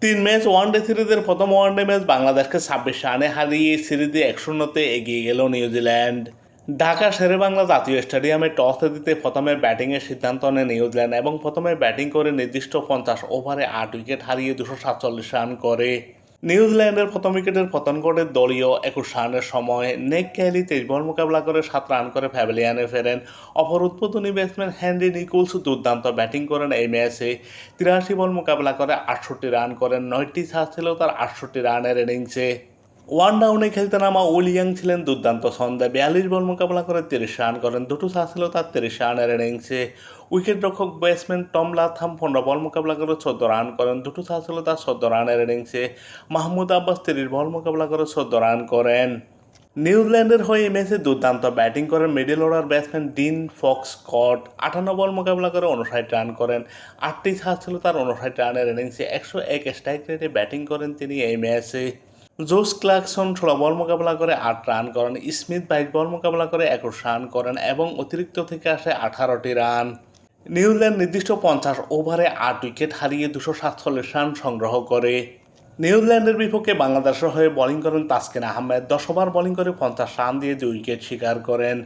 3 match one day সিরিজের প্রথম one day match বাংলাদেশকে 26 রানে হারিয়ে সিরিজে 1-0-তে এগিয়ে গেল নিউজিল্যান্ড। ঢাকা শেরেবাংলা জাতীয় স্টেডিয়ামে টস জিতে প্রথমে ব্যাটিংয়ের সিদ্ধান্ত নেয় নিউজিল্যান্ড এবং প্রথমে ব্যাটিং করে নির্দিষ্ট 50 ওভারে 8 উইকেট হারিয়ে 247 রান করে। নিউজিল্যান্ডের প্রথম উইকেটের পতন ঘটে দলীয় 21 রানের সময়। নেক ক্যালি 23 বল মোকাবেলা করে 7 রান করে প্যাভিলিয়নে ফেরেন। অপর উদ্বোধনী ব্যাটসম্যান হেনরি নিকোলস দুর্দান্ত ব্যাটিং করেন এই ম্যাচে। 83 বল মোকাবেলা করে 68 রান করেন। 9টি ছাড় ছিল তার 68 রানের ইনিংসে। ওয়ান ডাউনে খেলতে নামা উইলিয়াং ছিলেন দুর্দান্ত ছন্দে। 42 বল মোকাবেলা করে 30 রান করেন। দুটো ছাড় ছিল তার 30 রানের ইনিংসে। উইকেটরক্ষক ব্যাটসম্যান টম লাথাম 15 বল মোকাবেলা করে 14 রান করেন। দুটো ছাড় ছিল তার 14 রানের ইনিংসে। মাহমুদ আব্বাস 30 বল মোকাবেলা করে 14 রান করেন। নিউজিল্যান্ডের হয়ে এই ম্যাচে দুর্দান্ত ব্যাটিং করেন মিডল অর্ডার ব্যাটসম্যান ডিন ফক্সকট। 58 বল মোকাবেলা করে 59 রান করেন। 8টি ছাড় ছিল তার 59 রানের ইনিংসে। 101 স্ট্রাইক রেটে ব্যাটিং করেন তিনি এই ম্যাচে। জোস ক্লার্কসন 16 বল মোকাবেলা করে 8 রান করেন। স্মিথ 22 বল মোকাবেলা করে 21 রান করেন এবং অতিরিক্ত থেকে আসে 18টি রান। নিউজিল্যান্ড নির্দিষ্ট 50 ওভারে 8 উইকেট হারিয়ে 247 রান সংগ্রহ করে। নিউজিল্যান্ডের বিপক্ষে বাংলাদেশের হয়ে বোলিং করেন তাসকিন আহমেদ। 10 ওভার বোলিং করে 50 রান দিয়ে 2 উইকেট শিকার করেন।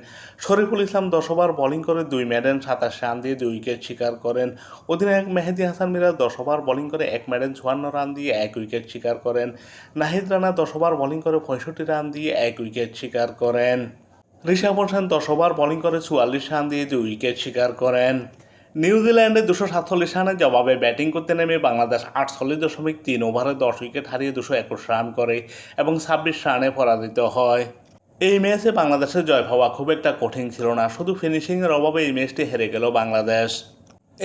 শরীফুল ইসলাম 10 ওভার বোলিং করে 2 মেডেন 27 রান দিয়ে 2 উইকেট শিকার করেন। অধিনায়ক মেহেদী হাসান মিরাজ 10 ওভার বোলিং করে 1 মেডেন 54 রান দিয়ে 1 উইকেট শিকার করেন। নাহিদ রানা 10 ওভার বোলিং করে 65 রান দিয়ে 1 উইকেট শিকার করেন। ঋষভ হোসেন 10 ওভার বোলিং করে 44 রান দিয়ে 2 উইকেট শিকার করেন। নিউজিল্যান্ডে 247 রানের জবাবে ব্যাটিং করতে নেমে বাংলাদেশ 48.3 ওভারে 10 উইকেট হারিয়ে 221 রান করে এবং 26 রানে পরাজিত হয়। এই ম্যাচে বাংলাদেশের জয় পাওয়া খুব একটা কঠিন ছিল না, শুধু ফিনিশিংয়ের অভাবে এই ম্যাচটি হেরে গেল বাংলাদেশ।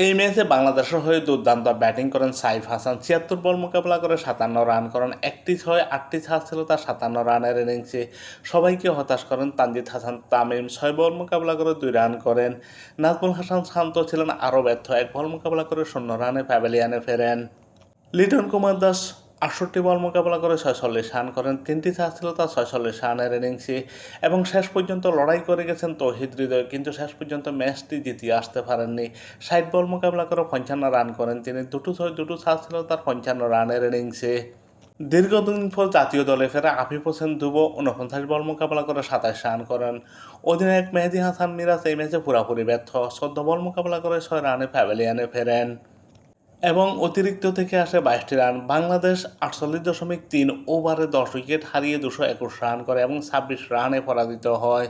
এই ম্যাচে বাংলাদেশের হয়ে দুর্দান্ত ব্যাটিং করেন সাইফ হাসান। 76 বল মোকাবেলা করে 57 রান করেন। 1টি 6 8টি ছাড় ছিল তার 57 রানের ইনিংসে। সবাইকে হতাশ করেন তানজিদ হাসান তামিম। 6 বল মোকাবেলা করে 2 রান করেন। নাজমুল হাসান শান্ত ছিলেন আরও ব্যর্থ। 1 বল মোকাবেলা করে 0 রানে প্যাভিলিয়নে ফেরেন। লিটন কুমার দাস 68 বল মোকাবেলা করে 46 রান করেন। 3টি ছাড় ছিল তার 46 রানের ইনিংসে এবং শেষ পর্যন্ত লড়াই করে গেছেন তৌহিদ হৃদয়, কিন্তু শেষ পর্যন্ত ম্যাচটি জিতিয়ে আসতে পারেননি। 60 বল মোকাবেলা করে 55 রান করেন তিনি। দুটো ছাড় ছিল তার 55 রানের ইনিংসে। দীর্ঘদিন পর জাতীয় দলে ফেরা আফিফ হোসেন ধ্রুব 49 বল মোকাবেলা করে 27 রান করেন। অধিনায়ক মেহেদী হাসান মিরাজ এই ম্যাচে পুরোপুরি ব্যর্থ। 14 বল মোকাবেলা করে 6 রানে প্যাভিলিয়নে ফেরেন এবং অতিরিক্ত থেকে আসে 22টি রান। বাংলাদেশ 48.3 ওভারে 10 উইকেট হারিয়ে 221 রান করে এবং 26 রানে পরাজিত হয়।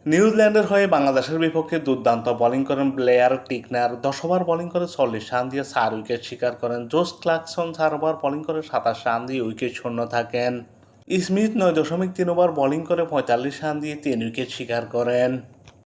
নিউজিল্যান্ডের হয়ে বাংলাদেশের বিপক্ষে দুর্দান্ত বোলিং করেন ব্লেয়ার টিকনার। 10 ওভার বোলিং করে 40 রান দিয়ে 4 উইকেট শিকার করেন। জোস ক্লার্কসন 4 ওভার বোলিং করে 27 রান দিয়ে উইকেট শূন্য থাকেন। স্মিথ 9.3 ওভার বোলিং করে 45 রান দিয়ে 3 উইকেট শিকার করেন।